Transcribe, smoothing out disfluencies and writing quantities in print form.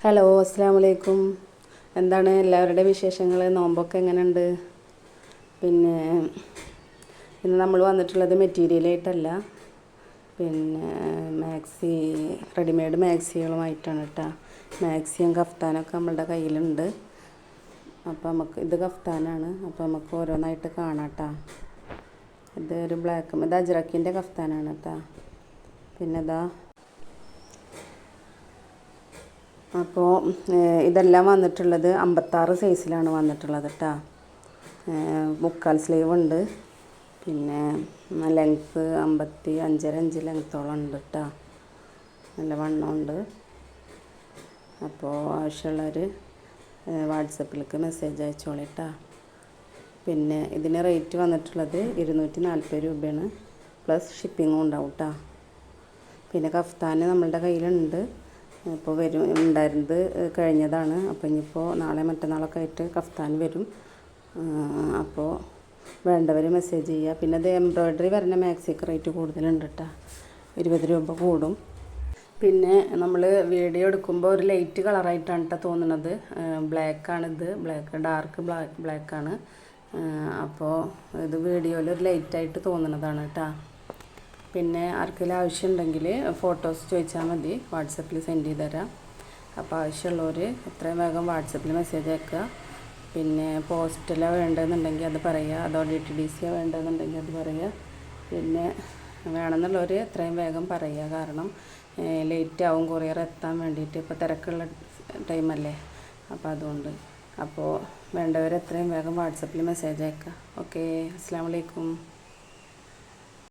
Hello, അസ്സാം വലൈക്കും. എന്താണ് എല്ലാവരുടെ വിശേഷങ്ങൾ? നോമ്പൊക്കെ എങ്ങനെയുണ്ട്? പിന്നെ ഇന്ന് നമ്മൾ വന്നിട്ടുള്ളത് മെറ്റീരിയലായിട്ടല്ല, പിന്നെ റെഡിമെയ്ഡ് മാക്സികളുമായിട്ടാണ് കേട്ടോ. മാക്സിയും കഫ്താനൊക്കെ നമ്മളുടെ കയ്യിലുണ്ട്. അപ്പോൾ നമുക്ക് ഇത് കഫ്താനാണ്. അപ്പോൾ നമുക്ക് ഓരോന്നായിട്ട് കാണാം കേട്ടോ. ഇത് ഒരു ബ്ലാക്ക്, ഇത് അജ്രക്കിൻ്റെ കഫ്താനാണ് കേട്ടോ. പിന്നെ ഇതാ, അപ്പോൾ ഇതെല്ലാം വന്നിട്ടുള്ളത് 56 സൈസിലാണ് വന്നിട്ടുള്ളത് കേട്ടോ. മുക്കാൽ സ്ലീവ് ഉണ്ട്. പിന്നെ ലെങ്ത്ത് 55.5 ലെങ്ത്തോളം ഉണ്ട് കേട്ടോ. നല്ല വണ്ണമുണ്ട്. അപ്പോൾ ആവശ്യമുള്ളവർ വാട്സപ്പിലേക്ക് മെസ്സേജ് അയച്ചോളൂ കേട്ടോ. പിന്നെ ഇതിന് റേറ്റ് വന്നിട്ടുള്ളത് 240 രൂപയാണ്, പ്ലസ് ഷിപ്പിങ്ങും ഉണ്ടാവും കേട്ടോ. പിന്നെ കഫ്താൻ നമ്മളുടെ കയ്യിലുണ്ട്. ഇപ്പോൾ ഉണ്ടായിരുന്നത് കഴിഞ്ഞതാണ്. അപ്പോൾ ഇനിയിപ്പോൾ നാളെ മറ്റന്നാളൊക്കെ ആയിട്ട് കഫ്താൻ വരും. അപ്പോൾ വേണ്ടവർ മെസ്സേജ് ചെയ്യുക. പിന്നെ അത് എംബ്രോയ്ഡറി വരുന്ന മാക്സിക്ക് റേറ്റ് കൂടുതലുണ്ട് കേട്ടോ, 20 രൂപ കൂടും. പിന്നെ നമ്മൾ വീഡിയോ എടുക്കുമ്പോൾ ഒരു ലൈറ്റ് കളറായിട്ടാണ് കേട്ടോ തോന്നുന്നത്. ബ്ലാക്കാണിത്, ഡാർക്ക് ബ്ലാക്കാണ്. അപ്പോൾ ഇത് വീഡിയോയിൽ ഒരു ലൈറ്റായിട്ട് തോന്നുന്നതാണ് കേട്ടോ. പിന്നെ ആർക്കെങ്കിലും ആവശ്യമുണ്ടെങ്കിൽ ഫോട്ടോസ് ചോദിച്ചാൽ മതി, വാട്സപ്പിൽ സെൻഡ് ചെയ്ത് തരാം. അപ്പോൾ ആവശ്യമുള്ളവർ എത്രയും വേഗം വാട്സപ്പിൽ മെസ്സേജ് അയക്കുക. പിന്നെ പോസ്റ്റിലാണ് വേണ്ടതെന്നുണ്ടെങ്കിൽ അത് പറയുക, അതോ DTDC വേണ്ടതെന്നുണ്ടെങ്കിൽ അത് പറയുക. പിന്നെ വേണമെന്നുള്ളവർ എത്രയും വേഗം പറയുക, കാരണം ലേറ്റ് ആവും കൊറിയർ എത്താൻ വേണ്ടിയിട്ട്. ഇപ്പോൾ തിരക്കുള്ള ടൈമല്ലേ, അപ്പോൾ അതുകൊണ്ട്. അപ്പോൾ വേണ്ടവർ എത്രയും വേഗം വാട്സപ്പിൽ മെസ്സേജ് അയക്കുക. ഓക്കെ, അസ്സലാമു അലൈക്കും.